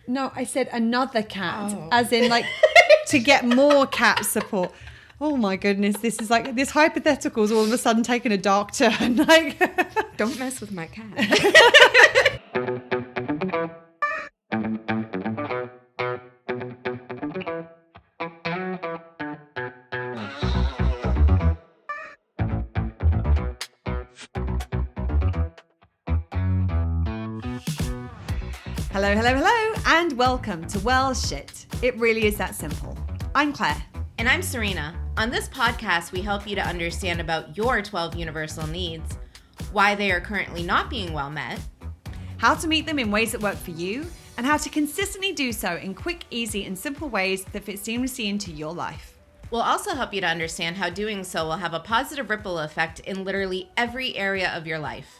No, I said another cat, Oh. as in like to get more cat support. Oh my goodness, this is like, this hypothetical is all of a sudden taking a dark turn. Like, Don't mess with my cat. hello, hello, hello, and welcome to Well Shit. It really is that simple. I'm Claire. And I'm Serena. On this podcast, we help you to understand about your 12 universal needs, why they are currently not being well met, How to meet them in ways that work for you, and how to consistently do so in quick, easy, and simple ways that fit seamlessly into your life. We'll also help you to understand how doing so will have a positive ripple effect in literally every area of your life.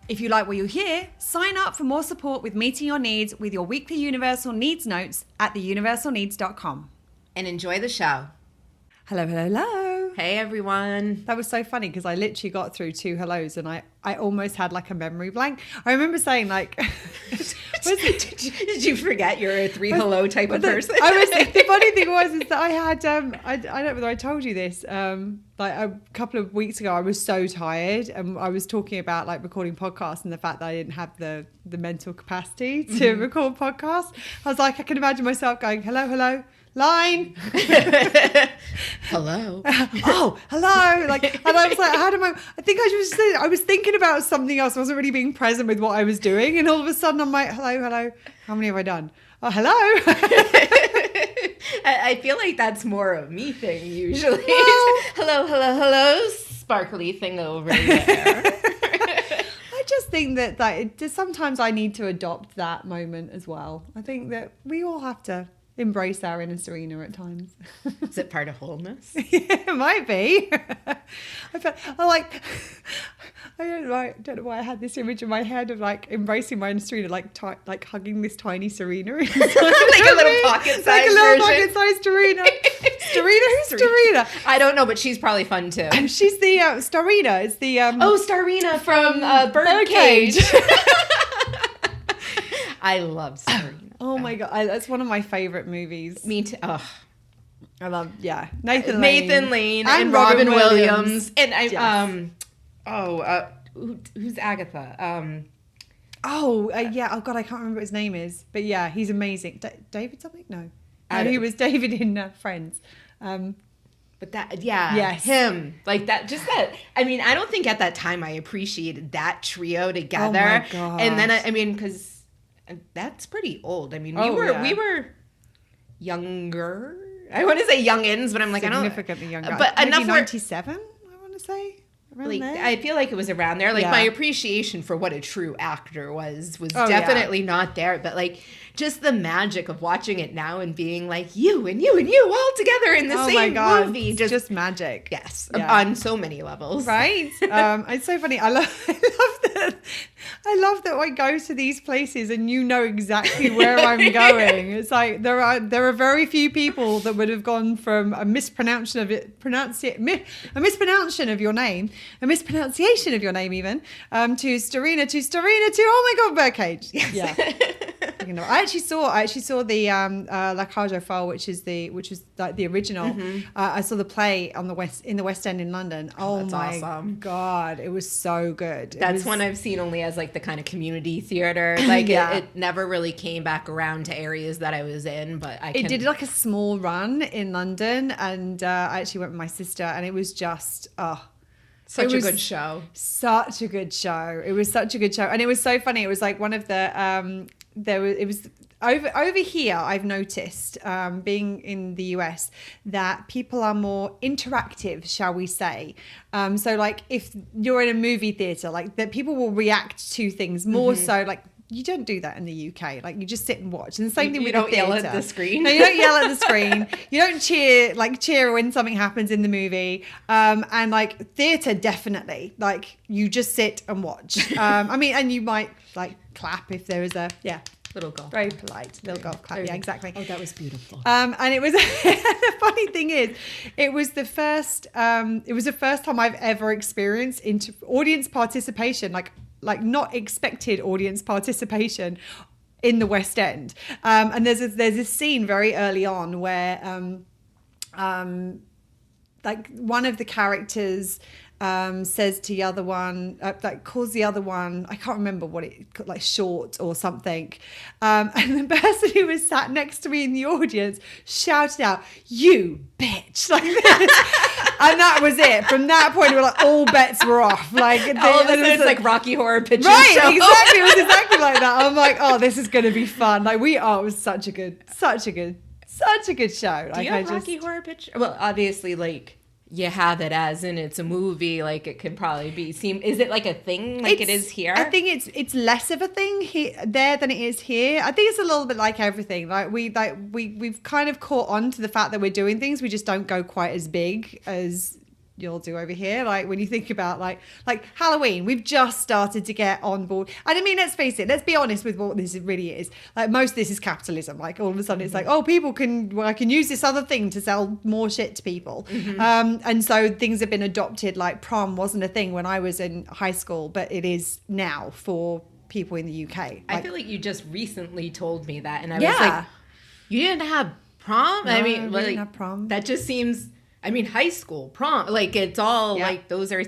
If you like what you hear, sign up for more support with meeting your needs with your weekly Universal Needs notes at theuniversalneeds.com. And enjoy the show. Hello, hello, hello. Hey, everyone. That was so funny because I literally got through 2 hellos and I almost had like a memory blank. I remember saying like, Did you forget you're a 3 hello type of person? The funny thing was is that I had, I don't know whether I told you this, like a couple of weeks ago, I was so tired and I was talking about like recording podcasts and the fact that I didn't have the mental capacity to record podcasts. I was like, I can imagine myself going, hello, hello. Line. Hello. Oh, hello. Like, and I was like, how do I think I was thinking about something else. I wasn't really being present with what I was doing. And all of a sudden I'm like, hello, hello. How many have I done? Oh, hello. I feel like that's more of me thing usually. Well, hello, hello, hello. Sparkly thing over there. I just think that just sometimes I need to adopt that moment as well. I think that we all have to embrace our inner Serena at times. Is it part of wholeness? It might be. I don't know why I had this image in my head of like embracing my inner Serena, like hugging this tiny Serena. Like a little pocket-sized like a little version. pocket-sized Serena. Serena, who's Serena? I don't know, but she's probably fun too. And she's the Starina. It's the Starina from Birdcage. I love Starina. Oh my god, that's one of my favorite movies. Me too. Ugh. I love Nathan Lane and Robin Williams. And I who's Agatha? Yeah. Oh god, I can't remember what his name is, but yeah, he's amazing. David something? No, he was David in Friends. But that, yeah, yes, him, like that, just that. I mean, I don't think at that time I appreciated that trio together. Oh my god! And then I mean, because that's pretty old. I mean, we were younger. I want to say youngins, but I'm like, significantly younger. But maybe enough 97. I want to say. Like, there? I feel like it was around there. Like my appreciation for what a true actor was definitely not there. But like just the magic of watching it now and being like you and you and you all together in the same movie. Just magic. Yes. Yeah. On so many levels. Right. It's so funny. I love that I go to these places and you know exactly where I'm going. It's like there are very few people that would have gone from a mispronunciation of your name, a mispronunciation of your name even, to Starina to oh my god, Birdcage. Yes. Yeah. I actually saw the La Carjo File, which is like the original. Mm-hmm. I saw the play in the West End in London. Oh that's my awesome. God, it was so good. That's one I've seen only as like the kind of community theater. Like it never really came back around to areas that I was in, but it did like a small run in London, and I actually went with my sister, and it was just such a good show. Such a good show. It was such a good show, and it was so funny. It was like one of the it was over here. I've noticed, being in the US, that people are more interactive, shall we say? So like if you're in a movie theater, like that people will react to things more so. Like you don't do that in the UK. Like you just sit and watch. And the same thing with the theater. You don't yell at the screen. No, you don't yell at the screen. You don't cheer when something happens in the movie. And like theater, definitely. Like you just sit and watch. I mean, and you might like clap if there is little golf. Very polite. Little golf clap. Yeah, exactly. Oh, that was beautiful. And it was the funny thing is, it was the first time I've ever experienced audience participation, like not expected audience participation in the West End. And there's this scene very early on where like one of the characters says to the other one, like calls the other one, I can't remember what it, like short or something. And the person who was sat next to me in the audience shouted out, "You bitch!" Like this. And that was it. From that point, we were like, all bets were off. Like all of a sudden, it's like Rocky Horror Picture right, Show. Exactly. It was exactly like that. I'm like, oh, this is going to be fun. Like it was such a good show. Do you have Rocky Horror Picture? Well, obviously, like you have it as in it's a movie. Like it could probably be seen. Is it like a thing like it is here? I think it's less of a thing there than it is here. I think it's a little bit like everything. Like we've kind of caught on to the fact that we're doing things. We just don't go quite as big as you'll do over here. Like when you think about like Halloween, we've just started to get on board. And I mean, let's face it, let's be honest with what this really is. Like most of this is capitalism. Like all of a sudden it's like, oh, I can use this other thing to sell more shit to people. And so things have been adopted. Like prom wasn't a thing when I was in high school, but it is now for people in the UK. Like, I feel like you just recently told me that, and I was like, you didn't have prom? No, I mean, we didn't have prom. That just seems, I mean, high school, prom, like it's all like those are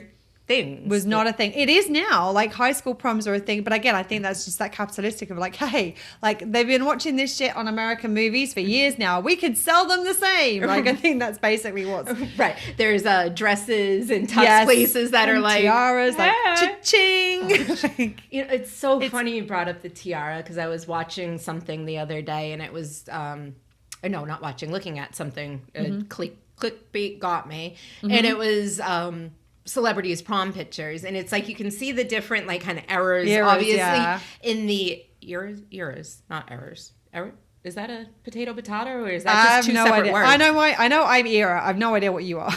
things. Was not a thing. It is now. Like high school proms are a thing. But again, I think that's just that capitalistic of like, hey, like they've been watching this shit on American movies for years now. We could sell them the same. Like I think that's basically what's right. There's dresses and tux places that are like tiaras, like cha-ching. You know, it's so funny you brought up the tiara because I was watching something the other day and it was no, not watching, looking at something. Clickbait got me, and it was celebrities prom pictures, and it's like you can see the different like kind of errors obviously in the eras, not errors. Is that a potato or is that just two separate words? I know I'm era. I have no idea what you are.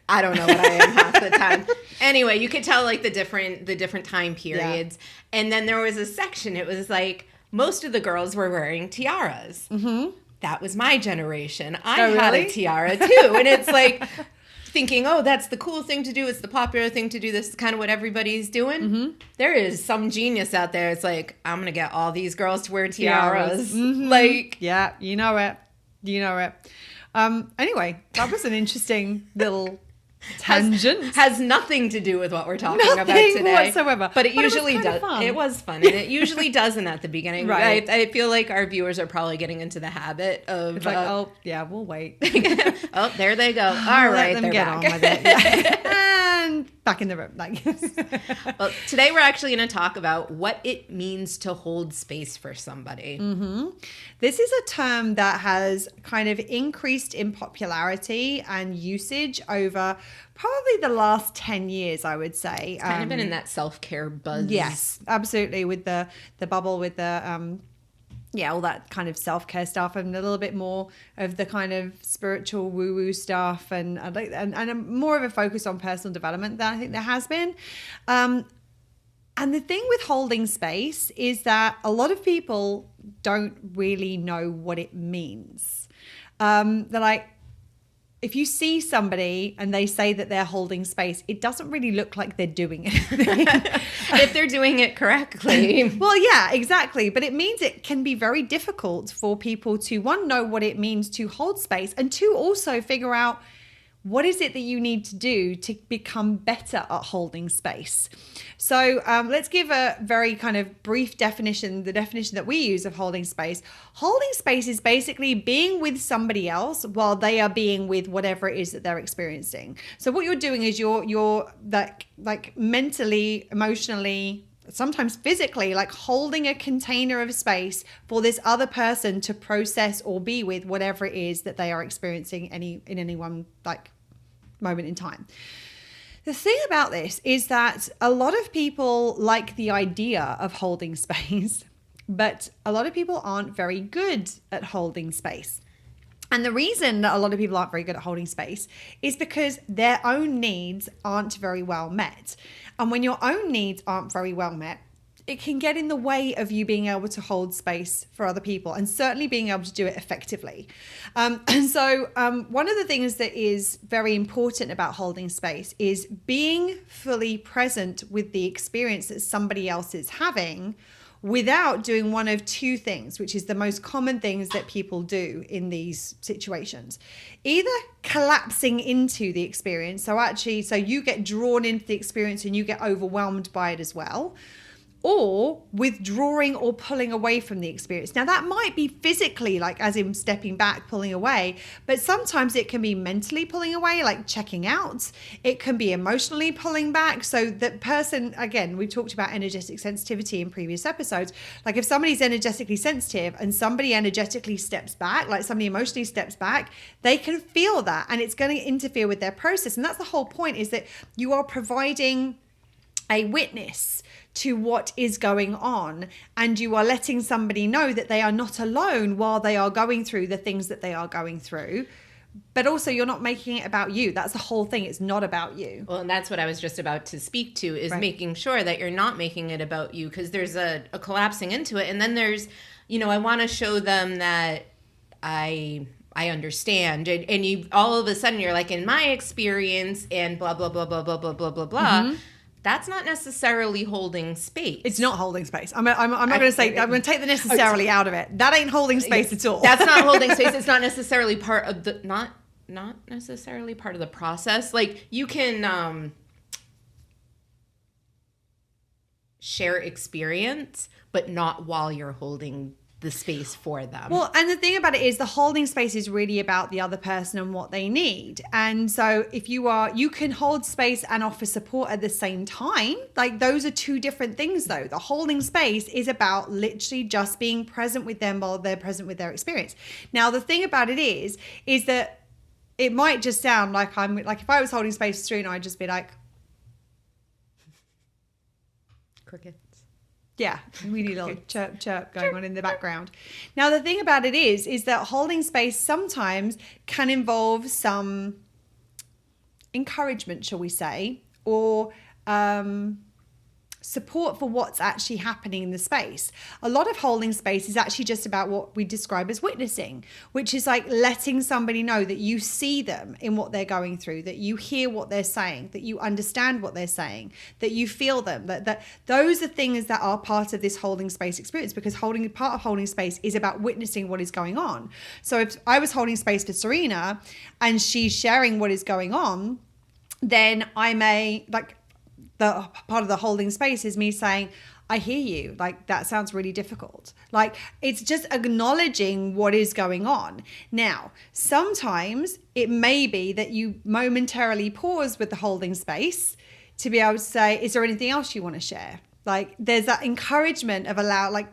I don't know what I am half the time. Anyway, you could tell like the different time periods, and then there was a section. It was like most of the girls were wearing tiaras. That was my generation. I had a tiara too. And it's like thinking, oh, that's the cool thing to do. It's the popular thing to do. This is kind of what everybody's doing. There is some genius out there. It's like, I'm going to get all these girls to wear tiaras. Like, yeah, you know it. Anyway, that was an interesting little tangent. Has nothing to do with what we're talking about today whatsoever, but it usually does. It was fun, and it usually doesn't at the beginning. Right. I feel like our viewers are probably getting into the habit of it's like, oh yeah, we'll wait. Oh, there they go. All right, they're back. On with it. And back in the room. Well, today we're actually going to talk about what it means to hold space for somebody. This is a term that has kind of increased in popularity and usage over probably the last 10 years, I would say. It's kind of been in that self-care buzz. Yes, absolutely. With the bubble, with the all that kind of self-care stuff, and a little bit more of the kind of spiritual woo-woo stuff, and more of a focus on personal development than I think there has been. And the thing with holding space is that a lot of people don't really know what it means. They're like, if you see somebody and they say that they're holding space, it doesn't really look like they're doing it. If they're doing it correctly. Well, yeah, exactly. But it means it can be very difficult for people to, one, know what it means to hold space, and two, also figure out what is it that you need to do to become better at holding space. So let's give a very kind of brief definition, the definition that we use of holding space. Holding space is basically being with somebody else while they are being with whatever it is that they're experiencing. So what you're doing is you're like mentally, emotionally, sometimes physically, like holding a container of space for this other person to process or be with whatever it is that they are experiencing in any one like moment in time. The thing about this is that a lot of people like the idea of holding space, but a lot of people aren't very good at holding space. And the reason that a lot of people aren't very good at holding space is because their own needs aren't very well met. And when your own needs aren't very well met, it can get in the way of you being able to hold space for other people, and certainly being able to do it effectively. And so one of the things that is very important about holding space is being fully present with the experience that somebody else is having without doing one of two things, which is the most common things that people do in these situations. Either collapsing into the experience, so you get drawn into the experience and you get overwhelmed by it as well, or withdrawing or pulling away from the experience. Now that might be physically, like as in stepping back, pulling away, but sometimes it can be mentally pulling away, like checking out. It can be emotionally pulling back. So that person, again, we talked about energetic sensitivity in previous episodes. Like if somebody's energetically sensitive and somebody energetically steps back, like somebody emotionally steps back, they can feel that and it's going to interfere with their process. And that's the whole point, is that you are providing a witness to what is going on, and you are letting somebody know that they are not alone while they are going through the things that they are going through. But also you're not making it about you. That's the whole thing. It's not about you. Well, and that's what I was just about to speak to, is making sure that you're not making it about you, because there's a collapsing into it. And then there's, I want to show them that I understand. And you all of a sudden you're like, in my experience and blah, blah, blah, blah, blah, blah, blah, blah, blah. Mm-hmm. That's not necessarily holding space. It's not holding space. I'm not going to say, I'm going to take the necessarily out of it. That ain't holding space at all. That's not holding space. It's not necessarily part of the, not necessarily part of the process. Like you can share experience, but not while you're holding the space for them. Well, and the thing about it is the holding space is really about the other person and what they need. And so if you can hold space and offer support at the same time. Like those are two different things though. The holding space is about literally just being present with them while they're present with their experience. Now, the thing about it is that it might just sound like if I was holding space for Serena, I'd just be like, cricket. Yeah, we need a little chirp going on in the background. Now, the thing about it is that holding space sometimes can involve some encouragement, shall we say, or support for what's actually happening in the space. A lot of holding space is actually just about what we describe as witnessing, which is like letting somebody know that you see them in what they're going through, that you hear what they're saying, that you understand what they're saying, that you feel them, that those are things that are part of this holding space experience, because part of holding space is about witnessing what is going on. So if I was holding space for Serena and she's sharing what is going on, then I may the part of the holding space is me saying, I hear you. Like, that sounds really difficult. Like, it's just acknowledging what is going on. Now, sometimes it may be that you momentarily pause with the holding space to be able to say, is there anything else you want to share? Like, there's that encouragement of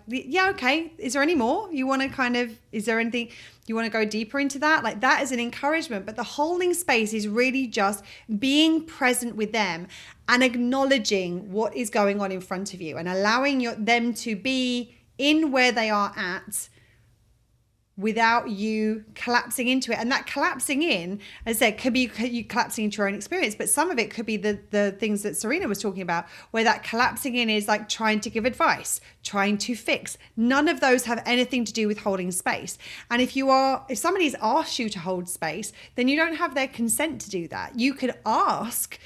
yeah, okay. Is there any more? Is there anything you want to go deeper into that? Like, that is an encouragement. But the holding space is really just being present with them and acknowledging what is going on in front of you and allowing them to be in where they are at without you collapsing into it. And that collapsing in, as I said, could be you collapsing into your own experience, but some of it could be the things that Serena was talking about, where that collapsing in is like trying to give advice, trying to fix. None of those have anything to do with holding space. And if somebody's asked you to hold space, then you don't have their consent to do that. You could ask,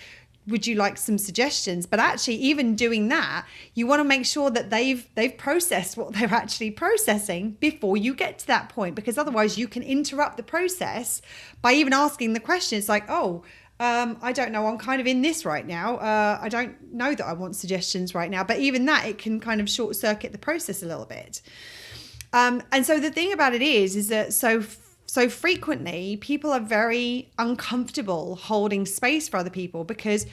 would you like some suggestions? But actually, even doing that, you want to make sure that they've processed what they're actually processing before you get to that point, because otherwise you can interrupt the process by even asking the question. It's like, I don't know, I'm kind of in this right now. I don't know that I want suggestions right now. But even that, it can kind of short circuit the process a little bit. And so the thing about it is that so frequently people are very uncomfortable holding space for other people because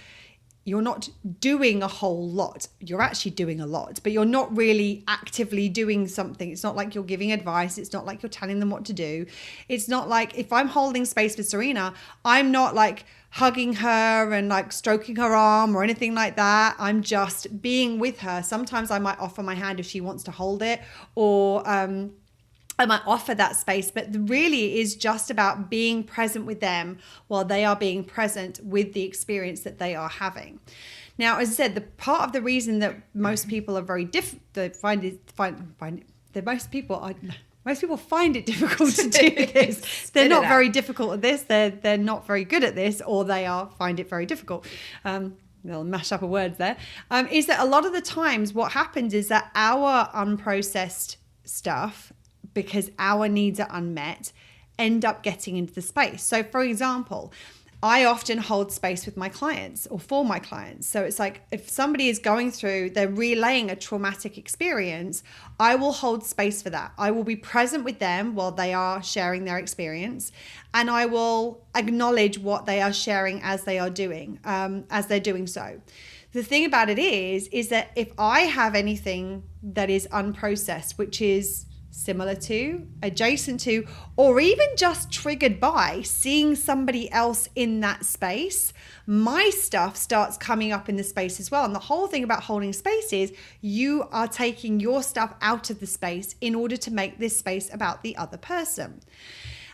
you're not doing a whole lot. You're actually doing a lot, but you're not really actively doing something. It's not like you're giving advice. It's not like you're telling them what to do. It's not like, if I'm holding space for Serena, I'm not like hugging her and like stroking her arm or anything like that. I'm just being with her. Sometimes I might offer my hand if she wants to hold it, or I might offer that space, but really it is just about being present with them while they are being present with the experience that they are having. Now, as I said, the part of the reason that most people are very most people find it difficult to do this. They're not very difficult at this. They're not very good at this, or they find it very difficult. they'll mash up a word there, is that a lot of the times what happens is that our unprocessed stuff, because our needs are unmet, end up getting into the space. So for example, I often hold space with my clients or for my clients. So it's like if somebody is going through, they're relaying a traumatic experience, I will hold space for that. I will be present with them while they are sharing their experience, and I will acknowledge what they are sharing as they are doing, as they're doing so. The thing about it is that if I have anything that is unprocessed, which is similar to, adjacent to, or even just triggered by seeing somebody else in that space, my stuff starts coming up in the space as well. And the whole thing about holding space is you are taking your stuff out of the space in order to make this space about the other person.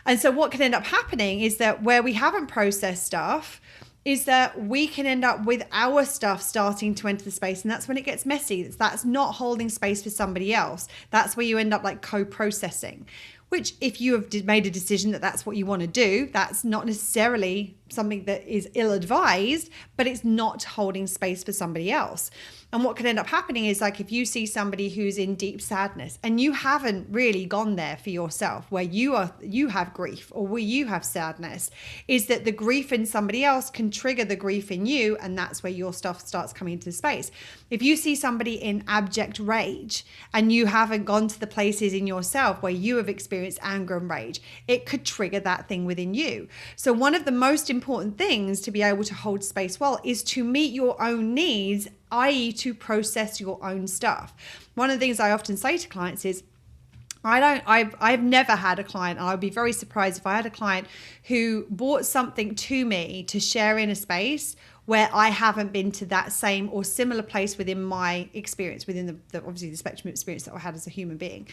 And so what can end up happening is that where we haven't processed stuff, is that we can end up with our stuff starting to enter the space. And that's when it gets messy. That's not holding space for somebody else. That's where you end up like co-processing, which if you have made a decision that that's what you want to do, that's not necessarily something that is ill-advised, but it's not holding space for somebody else. And what can end up happening is like if you see somebody who's in deep sadness and you haven't really gone there for yourself, where you have grief or where you have sadness, is that the grief in somebody else can trigger the grief in you, and that's where your stuff starts coming into space. If you see somebody in abject rage and you haven't gone to the places in yourself where you have experienced anger and rage, it could trigger that thing within you. So one of the most important things to be able to hold space well is to meet your own needs, i.e. to process your own stuff. One of the things I often say to clients is, I've never had a client, and I'd be very surprised if I had a client who brought something to me to share in a space where I haven't been to that same or similar place within my experience, within the obviously the spectrum of experience that I had as a human being.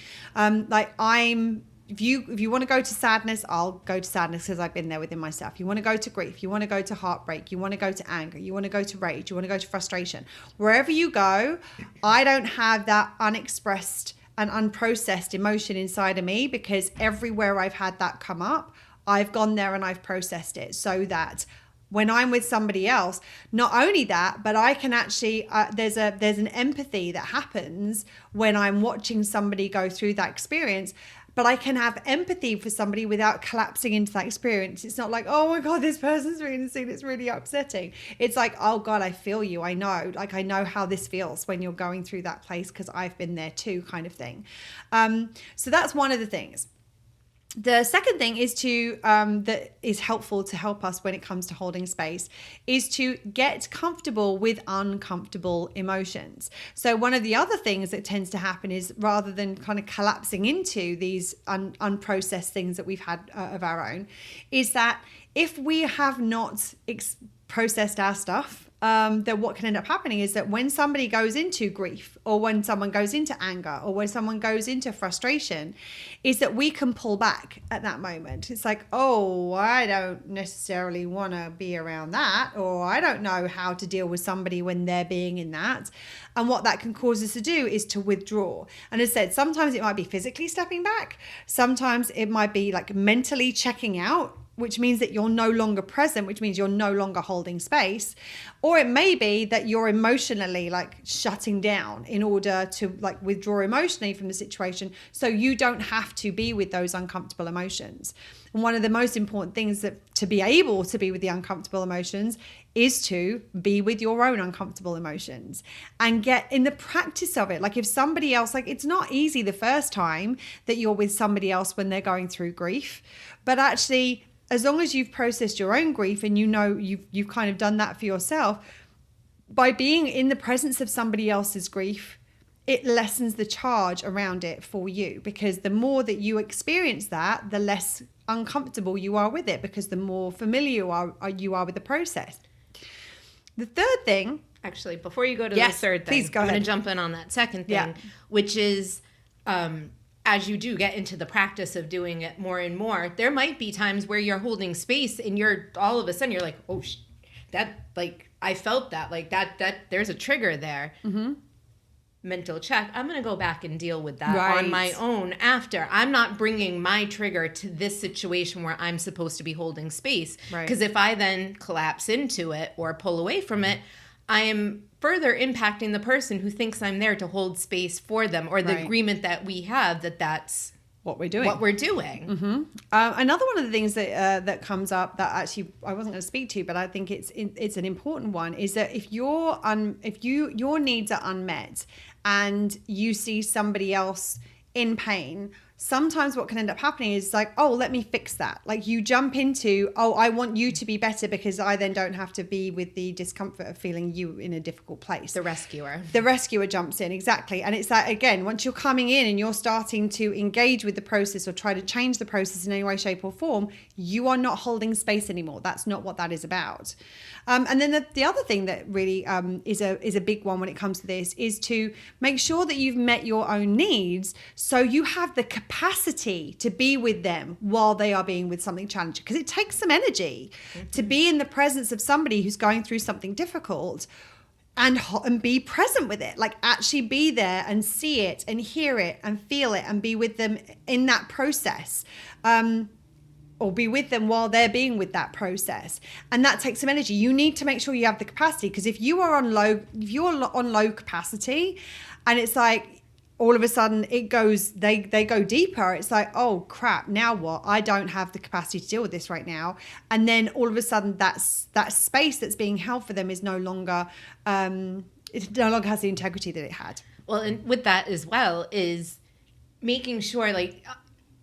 If you want to go to sadness, I'll go to sadness because I've been there within myself. You want to go to grief, you want to go to heartbreak, you want to go to anger, you want to go to rage, you want to go to frustration. Wherever you go, I don't have that unexpressed and unprocessed emotion inside of me, because everywhere I've had that come up, I've gone there and I've processed it, so that when I'm with somebody else, not only that, but I can actually, there's an empathy that happens when I'm watching somebody go through that experience. But I can have empathy for somebody without collapsing into that experience. It's not like, oh my God, this person's really seen, it's really upsetting. It's like, oh God, I feel you. I know, like I know how this feels when you're going through that place because I've been there too, kind of thing. So that's one of the things. The second thing is that is helpful to help us when it comes to holding space is to get comfortable with uncomfortable emotions. So one of the other things that tends to happen is, rather than kind of collapsing into these unprocessed things that we've had of our own, is that if we have not processed our stuff, then what can end up happening is that when somebody goes into grief, or when someone goes into anger, or when someone goes into frustration, is that we can pull back at that moment. It's like, oh, I don't necessarily want to be around that, or I don't know how to deal with somebody when they're being in that. And what that can cause us to do is to withdraw. And as I said, sometimes it might be physically stepping back. Sometimes it might be like mentally checking out, which means that you're no longer present, which means you're no longer holding space. Or it may be that you're emotionally like shutting down in order to like withdraw emotionally from the situation, so you don't have to be with those uncomfortable emotions. And one of the most important things that to be able to be with the uncomfortable emotions is to be with your own uncomfortable emotions and get in the practice of it. Like if somebody else, like it's not easy the first time that you're with somebody else when they're going through grief, but actually, as long as you've processed your own grief and you know you've kind of done that for yourself, by being in the presence of somebody else's grief, it lessens the charge around it for you, because the more that you experience that, the less uncomfortable you are with it, because the more familiar you are with the process. The third thing... Actually, before you go to the third thing, please go I'm ahead. going to jump in on that second thing, which is... as you do get into the practice of doing it more and more, there might be times where you're holding space and you're all of a sudden you're like, oh, that, like, I felt that, like that there's a trigger there. Mm-hmm. Mental check. I'm going to go back and deal with that on my own after. I'm not bringing my trigger to this situation where I'm supposed to be holding space. Because if I then collapse into it or pull away from it, I am further impacting the person who thinks I'm there to hold space for them, or the agreement that we have that's what we're doing. Mm-hmm. Another one of the things that that comes up that actually I wasn't going to speak to, but I think it's an important one, is that if your needs are unmet and you see somebody else in pain, sometimes what can end up happening is like, oh, let me fix that. Like you jump into, oh, I want you to be better because I then don't have to be with the discomfort of feeling you in a difficult place. The rescuer. The rescuer jumps in, exactly. And it's that, again, once you're coming in and you're starting to engage with the process or try to change the process in any way, shape or form, you are not holding space anymore. That's not what that is about. And then the other thing that really is a big one when it comes to this is to make sure that you've met your own needs, so you have the capacity to be with them while they are being with something challenging. Because it takes some energy to be in the presence of somebody who's going through something difficult and be present with it, like actually be there and see it and hear it and feel it and be with them in that process. Or be with them while they're being with that process. And that takes some energy. You need to make sure you have the capacity, because if you're on low capacity and it's like all of a sudden it goes, they go deeper, it's like, oh crap, now what? I don't have the capacity to deal with this right now. And then all of a sudden that space that's being held for them is no longer, it no longer has the integrity that it had. Well, and with that as well is making sure, like,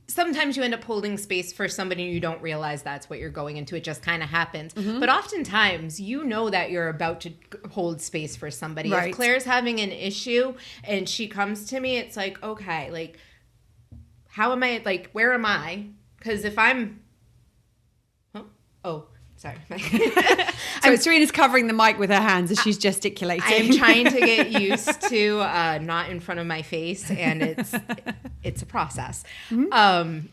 sometimes you end up holding space for somebody and you don't realize that's what you're going into. It just kind of happens. Mm-hmm. But oftentimes, you know that you're about to hold space for somebody. Right. If Claire's having an issue and she comes to me, it's like, okay, like, how am I, like, where am I? Because if I'm, sorry. So Serena's covering the mic with her hands as she's gesticulating. I'm trying to get used to not in front of my face, and it's a process. Mm-hmm.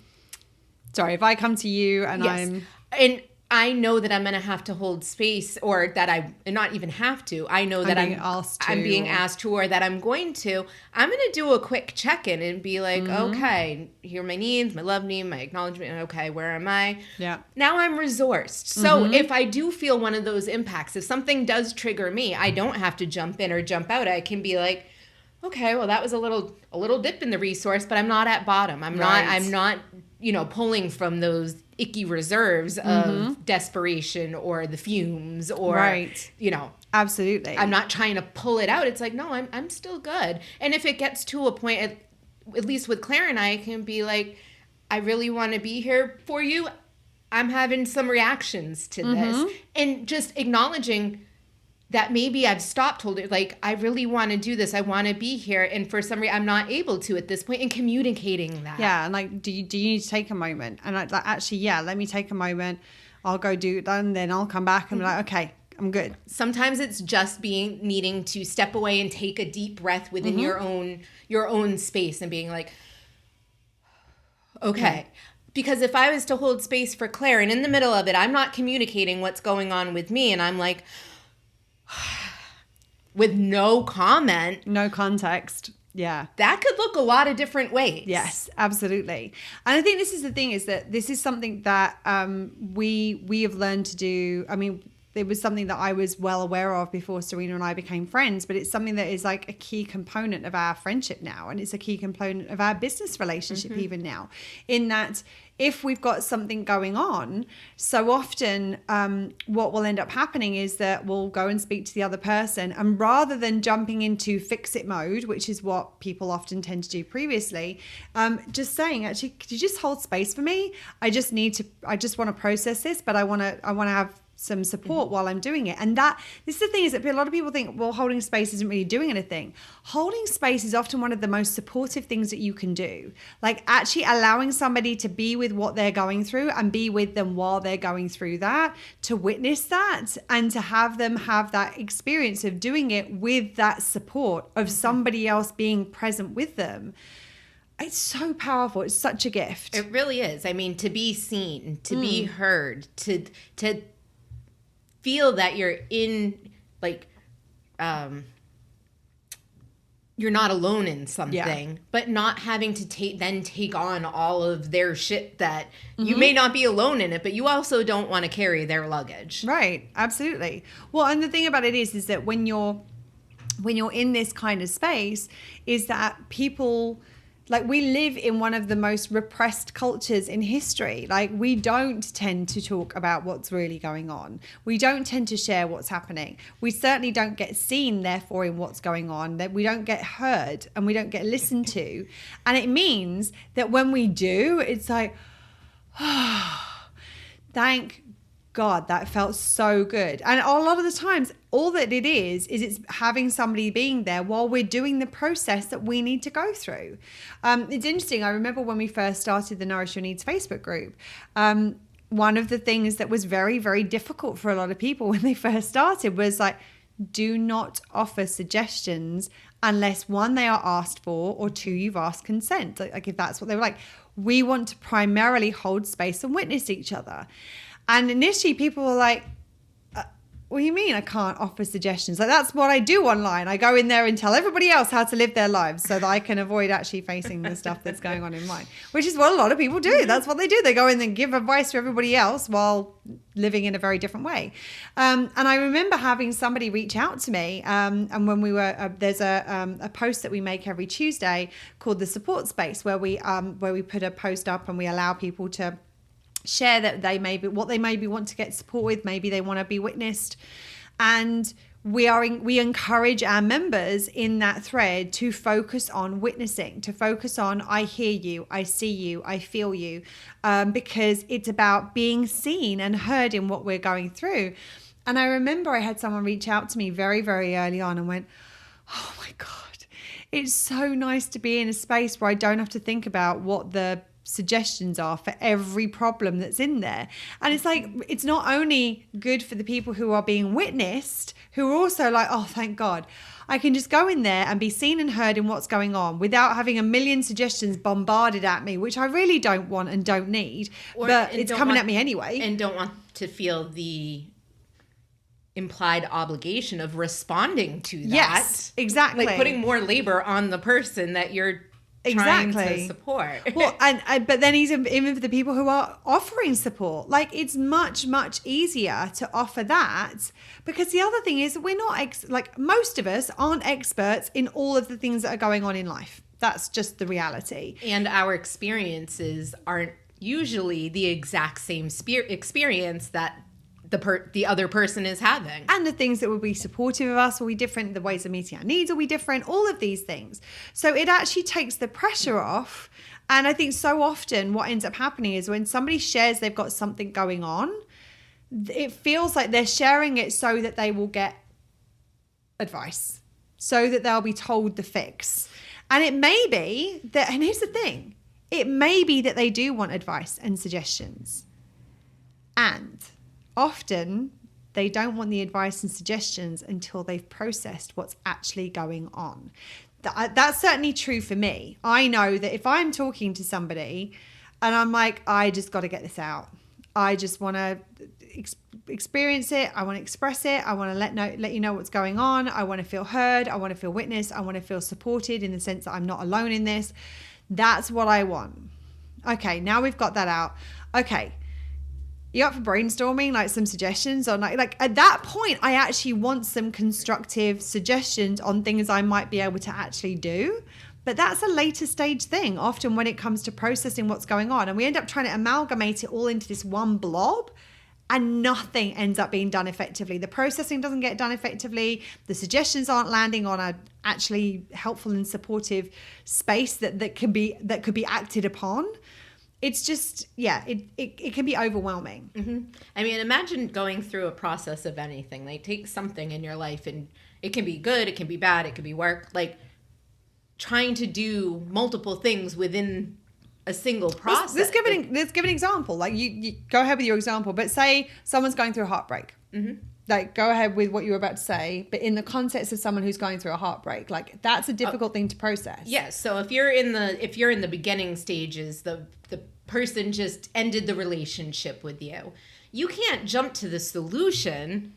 Sorry, if I come to you and and I know that I'm going to have to hold space, or that I not even have to. I know that I'm being asked to, or that I'm going to. I'm going to do a quick check-in and be like, okay, here are my needs, my love need, my acknowledgement. Okay, where am I? Yeah. Now I'm resourced. So if I do feel one of those impacts, if something does trigger me, I don't have to jump in or jump out. I can be like, okay, well, that was a little dip in the resource, but I'm not at bottom. I'm not, pulling from those icky reserves of desperation or the fumes or, Absolutely. I'm not trying to pull it out. It's like, no, I'm still good. And if it gets to a point, at least with Claire and I can be like, I really want to be here for you. I'm having some reactions to this. And just acknowledging that maybe I've stopped holding, like, I really want to do this. I want to be here. And for some reason, I'm not able to at this point, and communicating that. Yeah. And like, do you need to take a moment? And like, actually, let me take a moment. I'll go do that. And then I'll come back and be like, okay, I'm good. Sometimes it's just needing to step away and take a deep breath within your own space and being like, okay. Because if I was to hold space for Claire and in the middle of it, I'm not communicating what's going on with me. And I'm like, with no comment, no context, that could look a lot of different ways. Yes, absolutely. And I think this is the thing, is that this is something that we have learned to do. I mean, it was something that I was well aware of before Serena and I became friends, but it's something that is like a key component of our friendship now, and it's a key component of our business relationship even now, in that if we've got something going on, so often what will end up happening is that we'll go and speak to the other person, and rather than jumping into fix it mode, which is what people often tend to do previously, just saying, actually, could you just hold space for me? I just want to process this, but I want to have some support while I'm doing it. And this is the thing, is that a lot of people think, well, holding space isn't really doing anything. Holding space is often one of the most supportive things that you can do. Like actually allowing somebody to be with what they're going through and be with them while they're going through that, to witness that and to have them have that experience of doing it with that support of somebody else being present with them. It's so powerful. It's such a gift. It really is. I mean, to be seen, to be heard, to feel that you're in, like, you're not alone in something, but not having to take on all of their shit that you may not be alone in it, but you also don't want to carry their luggage. Right. Absolutely. Well, and the thing about it is that when you're in this kind of space, is that people, like, we live in one of the most repressed cultures in history. Like, we don't tend to talk about what's really going on. We don't tend to share what's happening. We certainly don't get seen, therefore, in what's going on. That we don't get heard and we don't get listened to. And it means that when we do, it's like, oh, thank God, that felt so good. And a lot of the times, all that it is it's having somebody being there while we're doing the process that we need to go through. It's interesting. I remember when we first started the Nourish Your Needs Facebook group, one of the things that was very, very difficult for a lot of people when they first started was like, do not offer suggestions unless, one, they are asked for, or two, you've asked consent. Like if that's what they were like. We want to primarily hold space and witness each other. And initially people were like, what do you mean I can't offer suggestions? Like, that's what I do online. I go in there and tell everybody else how to live their lives so that I can avoid actually facing the stuff that's going on in mine, which is what a lot of people do. That's what they do. They go in and give advice to everybody else while living in a very different way. And I remember having somebody reach out to me. And when we were, there's a post that we make every Tuesday called The Support Space, where we put a post up and we allow people to share that what they maybe want to get support with, maybe they want to be witnessed, and we encourage our members in that thread to focus on witnessing, to focus on I hear you, I see you, I feel you, because it's about being seen and heard in what we're going through. And I remember I had someone reach out to me very, very early on and went, oh my God, it's so nice to be in a space where I don't have to think about what the suggestions are for every problem that's in there. And it's like, it's not only good for the people who are being witnessed, who are also like, oh, thank God, I can just go in there and be seen and heard in what's going on without having a million suggestions bombarded at me, which I really don't want and don't need, but it's coming at me anyway. And don't want to feel the implied obligation of responding to that. Yes, exactly. Like putting more labor on the person that you're trying to support. Well, and but then even for the people who are offering support, like, it's much, much easier to offer that, because the other thing is we're not like, most of us aren't experts in all of the things that are going on in life. That's just the reality. And our experiences aren't usually the exact same experience that the other person is having. And the things that will be supportive of us will be different. The ways of meeting our needs will be different. All of these things. So it actually takes the pressure off. And I think so often what ends up happening is when somebody shares they've got something going on, it feels like they're sharing it so that they will get advice, so that they'll be told the fix. And it may be that, and here's the thing, it may be that they do want advice and suggestions. And often they don't want the advice and suggestions until they've processed what's actually going on. That's certainly true for me. I know that if I'm talking to somebody and I'm like, I just got to get this out. I just want to experience it. I want to express it. I want to let you know what's going on. I want to feel heard. I want to feel witnessed. I want to feel supported in the sense that I'm not alone in this. That's what I want. Okay, now we've got that out. Okay. You up for brainstorming, like some suggestions on like at that point, I actually want some constructive suggestions on things I might be able to actually do. But that's a later stage thing, often when it comes to processing what's going on. And we end up trying to amalgamate it all into this one blob, and nothing ends up being done effectively. The processing doesn't get done effectively. The suggestions aren't landing on a actually helpful and supportive space that could be acted upon. It's just, it can be overwhelming. Mm-hmm. I mean, imagine going through a process of anything. Like, take something in your life, and it can be good, it can be bad, it can be work. Like, trying to do multiple things within a single process. Let's give an example. Like, you go ahead with your example, but say someone's going through a heartbreak. Mm-hmm. Like, go ahead with what you were about to say, but in the context of someone who's going through a heartbreak, like, that's a difficult thing to process. Yes. So if you're in the beginning stages, the person just ended the relationship with you, you can't jump to the solution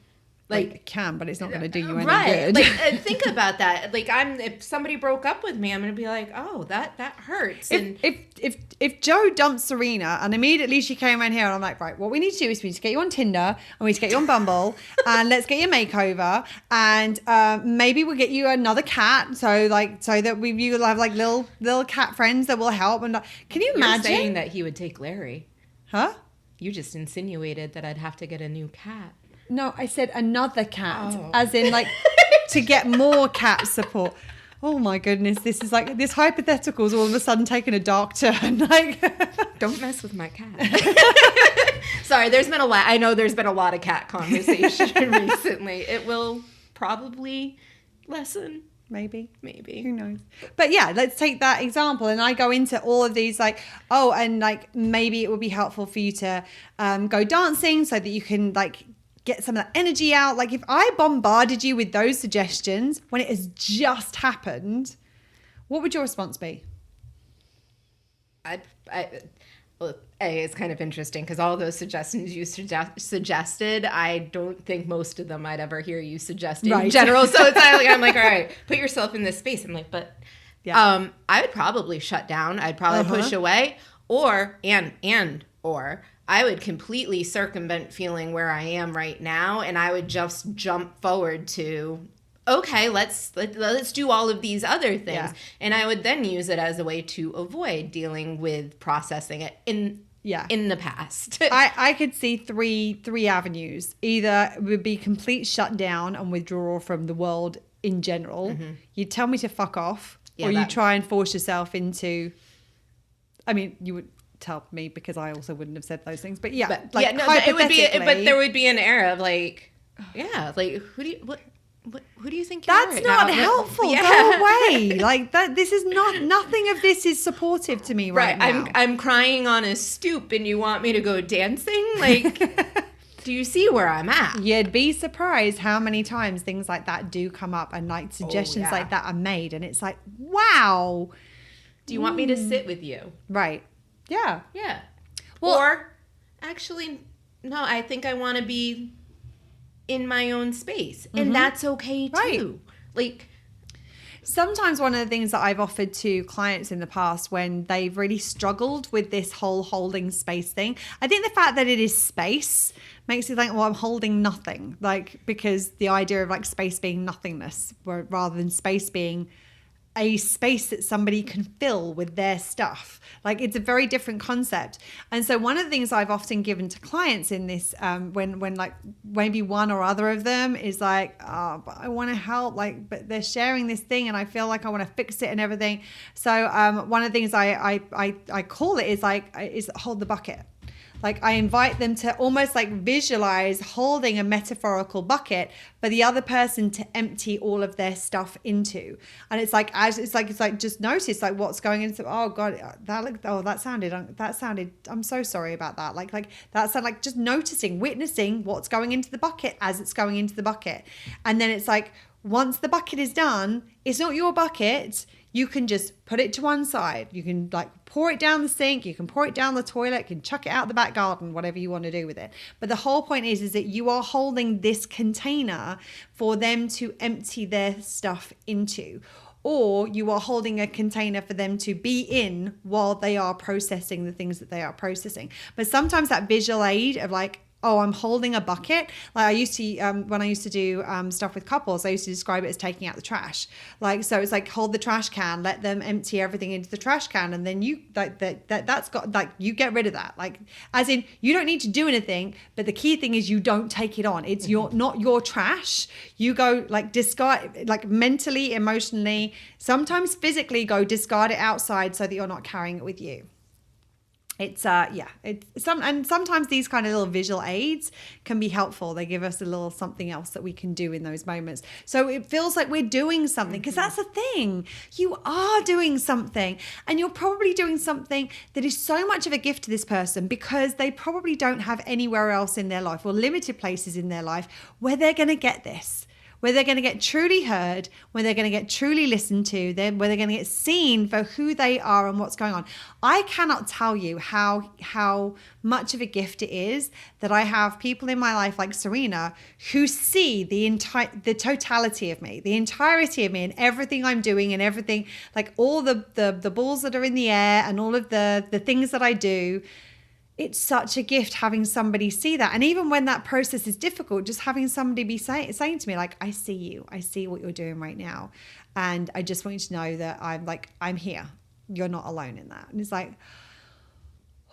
Like it can, but it's not going to do you any right. good. Like think about that. Like if somebody broke up with me, I'm going to be like, oh, that hurts. If Joe dumps Serena and immediately she came around here and I'm like, right, what we need to do is we need to get you on Tinder and we need to get you on Bumble and let's get you a makeover and maybe we'll get you another cat so that you'll have like little cat friends that will help. And can you imagine? You're saying that he would take Larry? Huh? You just insinuated that I'd have to get a new cat. No, I said another cat, as in like to get more cat support. Oh my goodness, this is like this hypothetical is all of a sudden taking a dark turn. Like, don't mess with my cat. Sorry, there's been a lot. I know there's been a lot of cat conversation recently. It will probably lessen. Maybe. Who knows? But yeah, let's take that example. And I go into all of these like, and like maybe it would be helpful for you to go dancing so that you can like get some of that energy out. Like if I bombarded you with those suggestions when it has just happened, what would your response be? It's kind of interesting because all those suggestions you suggested, I don't think most of them I'd ever hear you suggest in general. So it's like, I'm like, all right, put yourself in this space. I'm like, but I would probably shut down. I'd probably push away or I would completely circumvent feeling where I am right now, and I would just jump forward to, okay, let's do all of these other things. Yeah. And I would then use it as a way to avoid dealing with processing it in the past. I could see three avenues. Either it would be complete shutdown and withdrawal from the world in general. Mm-hmm. You tell me to fuck off, or you try and force yourself into, I mean, you would tell me because I also wouldn't have said those things, but it would be, but there would be an era of like, like who do you think you're? That's not helpful. Go away. Like that. This is not. Nothing of this is supportive to me right now. I'm crying on a stoop, and you want me to go dancing? Like, do you see where I'm at? You'd be surprised how many times things like that do come up, and like suggestions like that are made, and it's like, wow. Do you want me to sit with you? Right. Yeah. Yeah. Well, or actually, no, I think I want to be in my own space. And that's okay too. Right. Like sometimes one of the things that I've offered to clients in the past when they've really struggled with this whole holding space thing, I think the fact that it is space makes you think, well, I'm holding nothing. Like, because the idea of like space being nothingness rather than space being a space that somebody can fill with their stuff. Like it's a very different concept. And so one of the things I've often given to clients in this, when like maybe one or other of them is like, oh, but I want to help, like, but they're sharing this thing and I feel like I want to fix it and everything. So one of the things I call it is hold the bucket. Like I invite them to almost like visualize holding a metaphorical bucket for the other person to empty all of their stuff into. And it's like just notice like what's going into, oh God, that sounded, I'm so sorry about that. Like that sound like just noticing, witnessing what's going into the bucket as it's going into the bucket. And then it's like, once the bucket is done, it's not your bucket. You can just put it to one side. You can like pour it down the sink. You can pour it down the toilet. You can chuck it out the back garden, whatever you want to do with it. But the whole point is that you are holding this container for them to empty their stuff into. Or you are holding a container for them to be in while they are processing the things that they are processing. But sometimes that visual aid of like, oh, I'm holding a bucket. Like I used to, when I used to do stuff with couples, I used to describe it as taking out the trash. Like, so it's like hold the trash can, let them empty everything into the trash can. And then you like that's got like, you get rid of that. Like as in you don't need to do anything, but the key thing is you don't take it on. It's not your trash. You go like discard, like mentally, emotionally, sometimes physically go discard it outside so that you're not carrying it with you. It's sometimes these kind of little visual aids can be helpful. They give us a little something else that we can do in those moments. So it feels like we're doing something, because that's the thing. You are doing something, and you're probably doing something that is so much of a gift to this person because they probably don't have anywhere else in their life or limited places in their life where they're going to get this, where they're going to get truly heard, where they're going to get truly listened to, where they're going to get seen for who they are and what's going on. I cannot tell you how much of a gift it is that I have people in my life like Serena who see the totality of me, the entirety of me and everything I'm doing and everything, like all the balls that are in the air and all of the things that I do. It's such a gift having somebody see that. And even when that process is difficult, just having somebody be saying to me, like, I see you. I see what you're doing right now. And I just want you to know that I'm here. You're not alone in that. And it's like,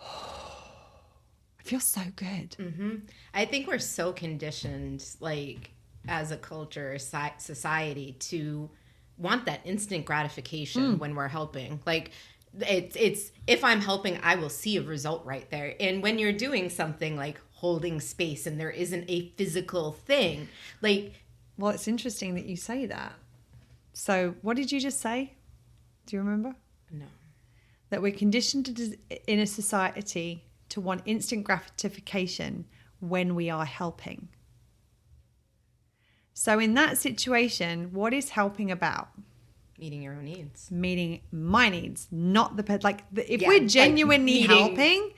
I feel so good. Mm-hmm. I think we're so conditioned, like, as a culture, society, to want that instant gratification when we're helping. Like, it's if I'm helping, I will see a result right there. And when you're doing something like holding space and there isn't a physical thing, like, well, it's interesting that you say that. So what did you just say? Do you remember? No. That we're conditioned in a society to want instant gratification when we are helping. So in that situation, what is helping about? Meeting your own needs. Meeting my needs, not if we're genuinely helping,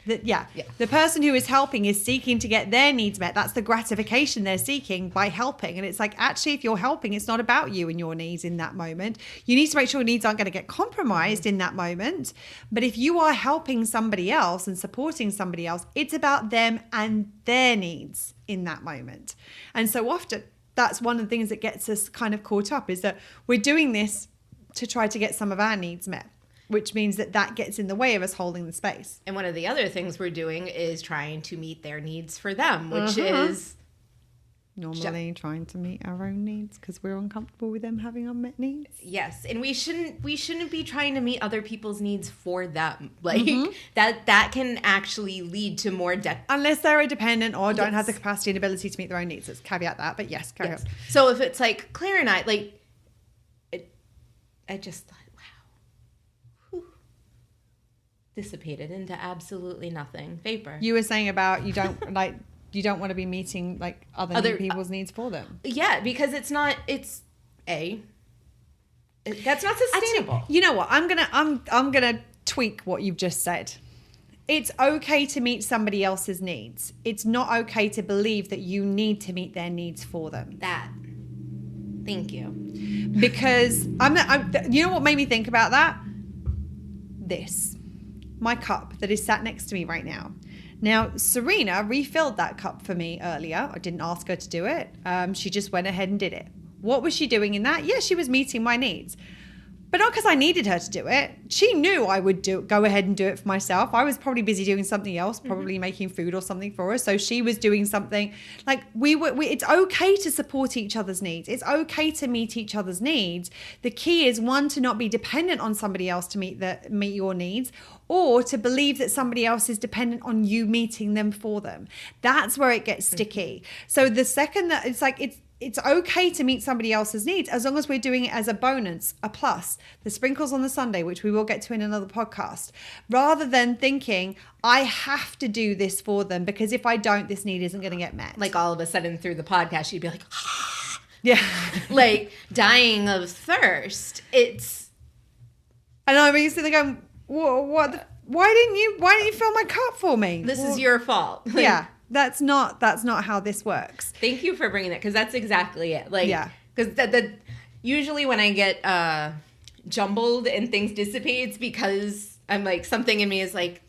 the person who is helping is seeking to get their needs met. That's the gratification they're seeking by helping. And it's like, actually, if you're helping, it's not about you and your needs in that moment. You need to make sure your needs aren't going to get compromised in that moment. But if you are helping somebody else and supporting somebody else, it's about them and their needs in that moment. And so often, that's one of the things that gets us kind of caught up, is that we're doing this to try to get some of our needs met, which means that gets in the way of us holding the space. And one of the other things we're doing is trying to meet their needs for them, which is normally trying to meet our own needs because we're uncomfortable with them having unmet needs. Yes, and we shouldn't be trying to meet other people's needs for them. Like that can actually lead to more unless they're a dependent or don't have the capacity and ability to meet their own needs. Let's caveat that, but carry on. So if it's like Claire and I, like, I just thought, wow, dissipated into absolutely nothing, vapor. You were saying about you don't like. You don't want to be meeting like other people's needs for them. Yeah, because that's not sustainable. You know what? I'm gonna tweak what you've just said. It's okay to meet somebody else's needs. It's not okay to believe that you need to meet their needs for them. Thank you. Because you know what made me think about that? My cup that is sat next to me right now. Now, Serena refilled that cup for me earlier. I didn't ask her to do it. She just went ahead and did it. What was she doing in that? Yeah, she was meeting my needs. But not because I needed her to do it. She knew I would go ahead and do it for myself. I was probably busy doing something else, probably making food or something for her. So she was doing something. Like it's okay to support each other's needs. It's okay to meet each other's needs. The key is, one, to not be dependent on somebody else to meet your needs, or to believe that somebody else is dependent on you meeting them for them. That's where it gets sticky. So the second that it's okay to meet somebody else's needs, as long as we're doing it as a bonus, a plus, the sprinkles on the sundae, which we will get to in another podcast, rather than thinking, I have to do this for them because if I don't, this need isn't going to get met. Like all of a sudden through the podcast, you'd be like, yeah, like dying of thirst. And I'm used to going, what? Why didn't you fill my cup for me? This is your fault. Yeah. That's not how this works. Thank you for bringing that, because that's exactly it. Like, because usually when I get jumbled and things dissipate, it's because I'm like, something in me is like,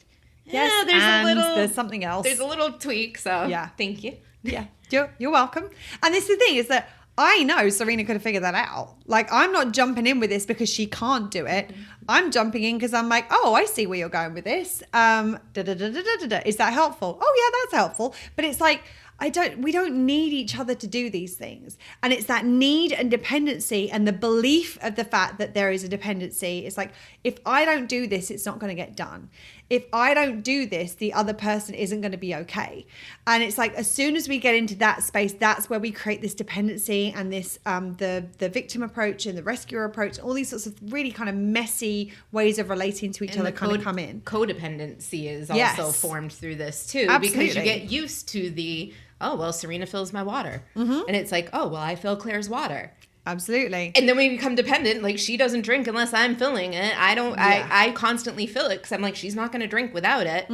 there's something else. There's a little tweak. So thank you. Yeah, you're welcome. And this is the thing, is that I know Serena could have figured that out. Like, I'm not jumping in with this because she can't do it. I'm jumping in because I'm like, oh, I see where you're going with this. Is that helpful? Oh, yeah, that's helpful. But it's like, we don't need each other to do these things. And it's that need and dependency and the belief of the fact that there is a dependency. It's like, if I don't do this, it's not going to get done. If I don't do this, the other person isn't going to be okay. And it's like, as soon as we get into that space, that's where we create this dependency and this the victim approach and the rescuer approach, all these sorts of really kind of messy ways of relating to each other kind of come in. Codependency is also formed through this too. Absolutely. Because you get used to the oh, well, Serena fills my water. And it's like, oh, well, I fill Claire's water. Absolutely. And then we become dependent. Like, she doesn't drink unless I'm filling it. I don't, I constantly fill it because I'm like, she's not going to drink without it.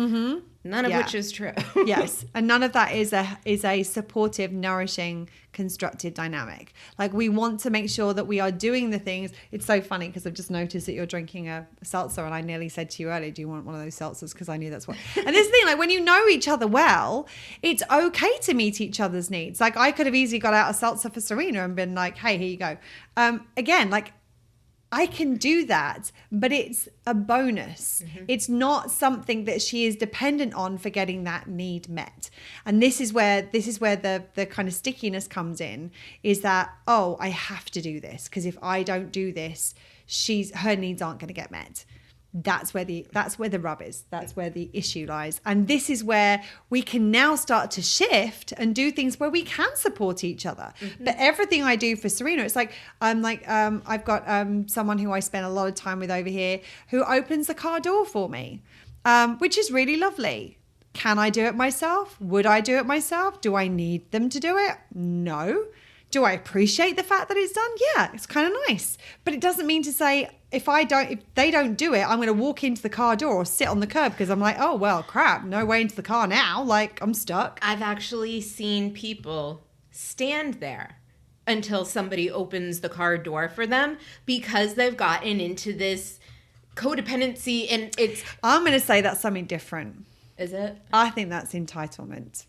None of which is true. Yes. And none of that is a supportive, nourishing, constructive dynamic. Like, we want to make sure that we are doing the things. It's so funny because I've just noticed that you're drinking a seltzer, and I nearly said to you earlier, do you want one of those seltzers? Because I knew that's what. And this thing, like, when you know each other well, it's okay to meet each other's needs. Like, I could have easily got out a seltzer for Serena and been like, hey, here you go. Again, like, I can do that, but it's a bonus. It's not something that she is dependent on for getting that need met. And this is where the kind of stickiness comes in, is that, oh, I have to do this because if I don't do this, her needs aren't going to get met. That's where the rub is. That's where the issue lies. And this is where we can now start to shift and do things where we can support each other. But everything I do for Serena, it's like, I've got someone who I spend a lot of time with over here who opens the car door for me, which is really lovely. Can I do it myself? Would I do it myself? Do I need them to do it? No. Do I appreciate the fact that it's done? Yeah, it's kind of nice. But it doesn't mean to say if they don't do it, I'm going to walk into the car door or sit on the curb because I'm like, oh, well, crap, no way into the car now. Like, I'm stuck. I've actually seen people stand there until somebody opens the car door for them because they've gotten into this codependency, and it's... I'm going to say that's something different. Is it? I think that's entitlement.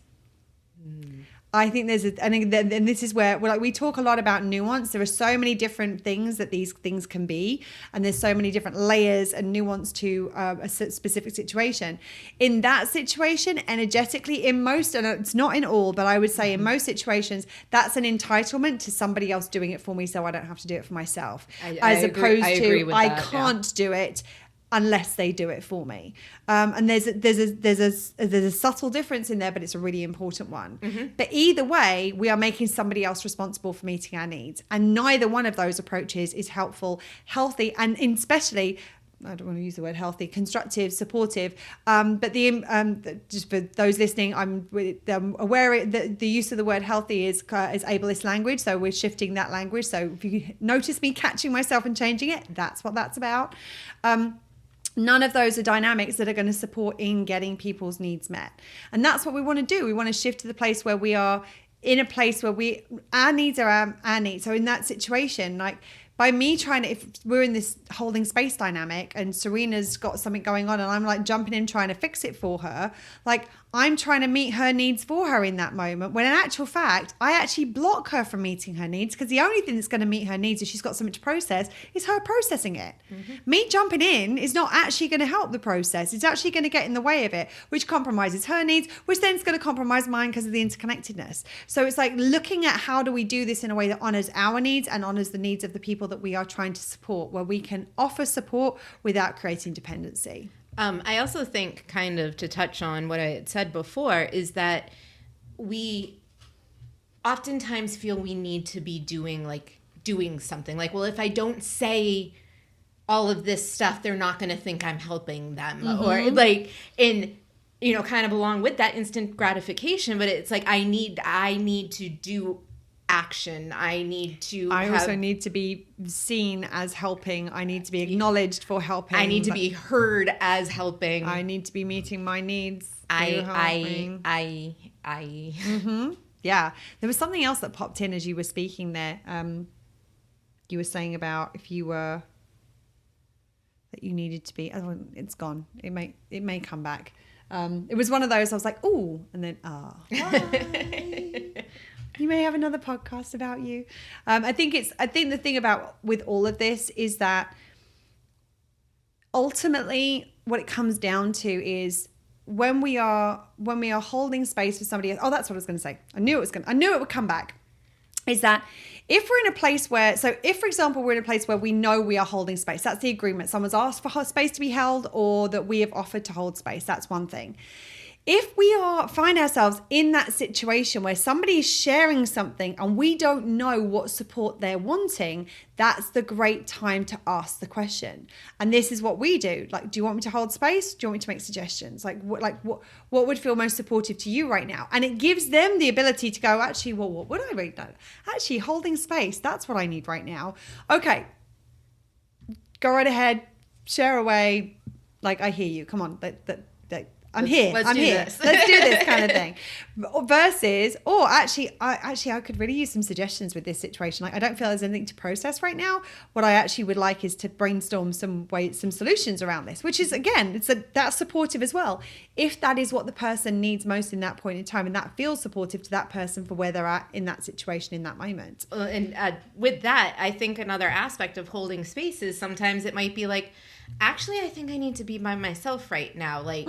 I think and this is where, like, we talk a lot about nuance. There are so many different things that these things can be, and there's so many different layers and nuance to a specific situation. In that situation, energetically, in most, and it's not in all, but I would say in most situations, that's an entitlement to somebody else doing it for me, so I don't have to do it for myself. I agree. I can't do it unless they do it for me. And there's a subtle difference in there, but it's a really important one. But either way, we are making somebody else responsible for meeting our needs. And neither one of those approaches is helpful, healthy, and especially, I don't want to use the word healthy, constructive, supportive. But just for those listening, I'm aware that the use of the word healthy is ableist language. So we're shifting that language. So if you notice me catching myself and changing it, that's what that's about. None of those are dynamics that are going to support in getting people's needs met. And that's what we want to do. We want to shift to the place where we are in a place where our needs are our needs. So in that situation, like, by me trying to, if we're in this holding space dynamic and Serena's got something going on and I'm like jumping in trying to fix it for her, like, I'm trying to meet her needs for her in that moment, when in actual fact, I actually block her from meeting her needs, because the only thing that's going to meet her needs if she's got something to process is her processing it. Me jumping in is not actually going to help the process. It's actually going to get in the way of it, which compromises her needs, which then is going to compromise mine because of the interconnectedness. So it's like looking at how do we do this in a way that honors our needs and honors the needs of the people that we are trying to support, where we can offer support without creating dependency. I also think, kind of to touch on what I had said before, is that we oftentimes feel we need to be doing something. Like, well, if I don't say all of this stuff, they're not going to think I'm helping them. Or like, kind of along with that instant gratification, but it's like, I need to do action. I also need to be seen as helping. I need to be acknowledged for helping. I need to be heard as helping. I need to be meeting my needs. Yeah. There was something else that popped in as you were speaking there. You were saying about if you were, that you needed to be, oh, it's gone. It may come back. It was one of those, I was like, ooh, and then, you may have another podcast about you. I think the thing about with all of this is that ultimately what it comes down to is when we are holding space for somebody else. Oh, that's what I was going to say. I knew it would come back. Is that if we're in a place where, so if, for example, we're in a place where we know we are holding space, that's the agreement. Someone's asked for space to be held, or that we have offered to hold space. That's one thing. if we find ourselves in that situation where somebody is sharing something and we don't know what support they're wanting, that's the great time to ask the question. And this is what we do. Like, do you want me to hold space? Do you want me to make suggestions? What would feel most supportive to you right now? And it gives them the ability to go, actually, well, what would I read now? Actually, holding space, that's what I need right now. Okay, go right ahead, share away. Like, I hear you. Come on, I'm here. Let's do this kind of thing. Versus, I could really use some suggestions with this situation. Like, I don't feel there's anything to process right now. What I actually would like is to brainstorm some solutions around this, which is, again, that's supportive as well. If that is what the person needs most in that point in time, and that feels supportive to that person for where they're at in that situation in that moment. And with that, I think another aspect of holding space is sometimes it might be like, actually, I think I need to be by myself right now. Like,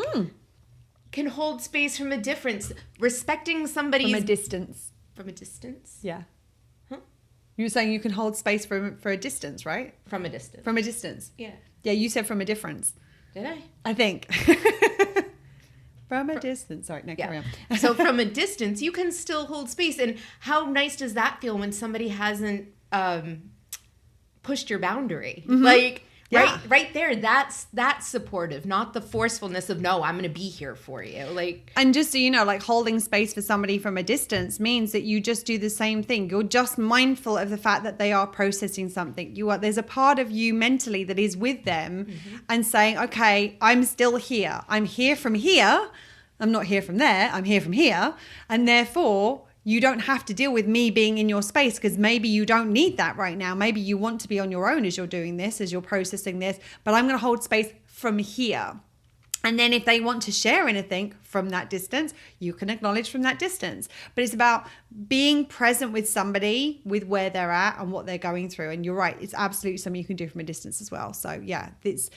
can hold space from a difference, respecting somebody's... From a distance. From a distance? Yeah. Huh? You were saying you can hold space for a distance, right? From a distance. From a distance. Yeah. Yeah, you said from a difference. Did I? I think. From a distance. Sorry, no, carry on. So from a distance, you can still hold space. And how nice does that feel when somebody hasn't pushed your boundary? Mm-hmm. Like... Yeah. Right there, that's supportive, not the forcefulness of, no, I'm going to be here for you. Like, and just so you know, like, holding space for somebody from a distance means that you just do the same thing. You're just mindful of the fact that they are processing something. There's a part of you mentally that is with them and saying, okay, I'm still here. I'm here from here. I'm not here from there. I'm here from here. And therefore, you don't have to deal with me being in your space, because maybe you don't need that right now. Maybe you want to be on your own as you're doing this, as you're processing this, but I'm going to hold space from here. And then if they want to share anything from that distance, you can acknowledge from that distance. But it's about being present with somebody, with where they're at and what they're going through. And you're right, it's absolutely something you can do from a distance as well. So yeah, it's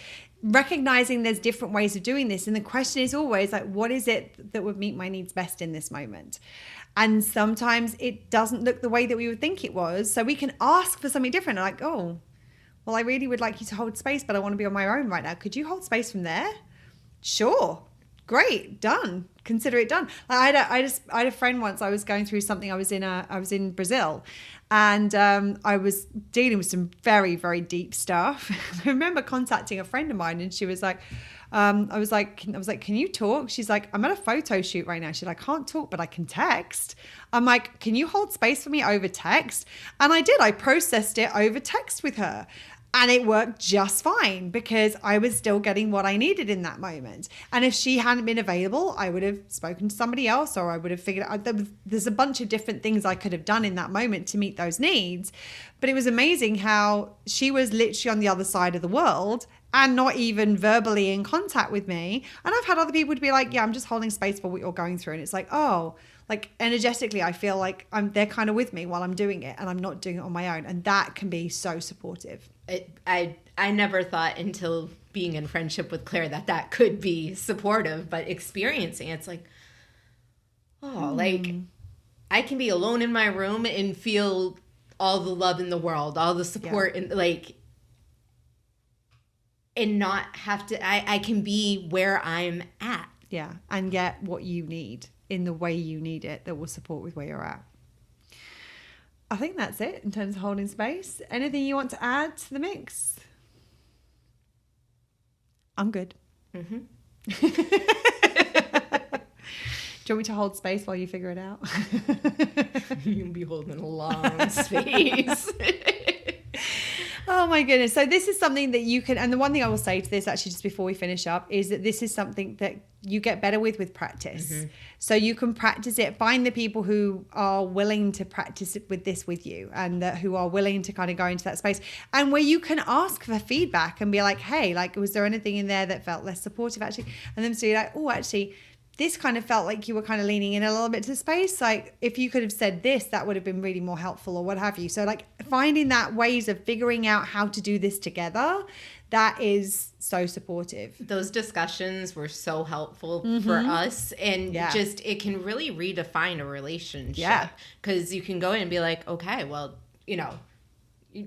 recognizing there's different ways of doing this. And the question is always like, what is it that would meet my needs best in this moment? And sometimes it doesn't look the way that we would think it was. So we can ask for something different. Like, oh, well, I really would like you to hold space, but I want to be on my own right now. Could you hold space from there? Sure. Great. Done. Consider it done. I had a friend once. I was going through something. I was in Brazil, and I was dealing with some very, very deep stuff. I remember contacting a friend of mine, and she was like, I was like, can you talk? She's like, I'm at a photo shoot right now. She's like, I can't talk, but I can text. I'm like, can you hold space for me over text? And I did. I processed it over text with her. And it worked just fine because I was still getting what I needed in that moment. And if she hadn't been available, I would have spoken to somebody else, or I would have figured out, there's a bunch of different things I could have done in that moment to meet those needs. But it was amazing how she was literally on the other side of the world and not even verbally in contact with me. And I've had other people to be like, yeah, I'm just holding space for what you're going through. And it's like, oh, like energetically, I feel like they're kind of with me while I'm doing it, and I'm not doing it on my own. And that can be so supportive. I never thought until being in friendship with Claire that could be supportive, but experiencing it's like, like I can be alone in my room and feel all the love in the world, all the support, and like, and not have to, I can be where I'm at. Yeah. And get what you need in the way you need it that will support with where you're at. I think that's it in terms of holding space. Anything you want to add to the mix? I'm good. Mm-hmm. Do you want me to hold space while you figure it out? You'll be holding a long space. Oh my goodness. So this is something that you can, and the one thing I will say to this actually just before we finish up is that this is something that you get better with practice. Mm-hmm. So you can practice it, find the people who are willing to practice it with this with you, and who are willing to kind of go into that space, and where you can ask for feedback and be like, hey, like, was there anything in there that felt less supportive actually? And then so you're like, oh, actually, this kind of felt like you were kind of leaning in a little bit to space. Like if you could have said this, that would have been really more helpful, or what have you. So like finding that ways of figuring out how to do this together, that is so supportive. Those discussions were so helpful for us. And just, it can really redefine a relationship. Yeah. Because you can go in and be like, okay, well, you know,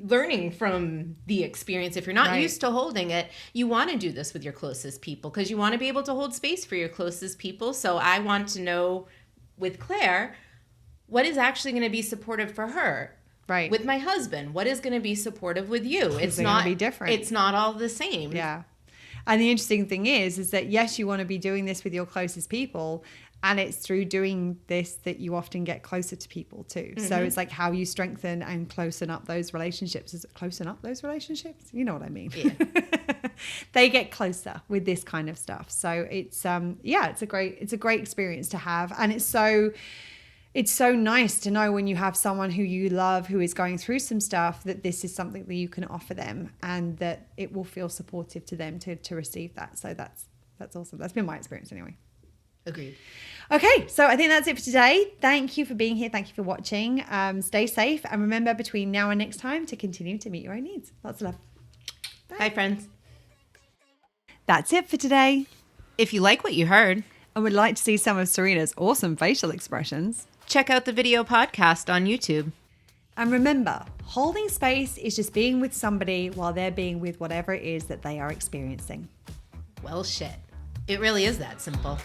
learning from the experience. If you're not used to holding it, you want to do this with your closest people because you want to be able to hold space for your closest people. So I want to know with Claire, what is actually going to be supportive for her? Right. With my husband, what is going to be supportive with you? It's not be different. It's not all the same. Yeah. And the interesting thing is that yes, you want to be doing this with your closest people, and it's through doing this that you often get closer to people too. Mm-hmm. So it's like how you strengthen and closen up those relationships. Is it closen up those relationships? You know what I mean? Yeah. They get closer with this kind of stuff. So it's it's a great experience to have, and it's so nice to know when you have someone who you love who is going through some stuff that this is something that you can offer them and that it will feel supportive to them to receive that. So that's awesome. That's been my experience anyway. Agreed. Okay, so I think that's it for today. Thank you for being here. Thank you for watching. Stay safe, and remember between now and next time to continue to meet your own needs. Lots of love. Bye, friends. That's it for today. If you like what you heard and would like to see some of Serena's awesome facial expressions, check out the video podcast on YouTube. And remember, holding space is just being with somebody while they're being with whatever it is that they are experiencing. Well, shit. It really is that simple.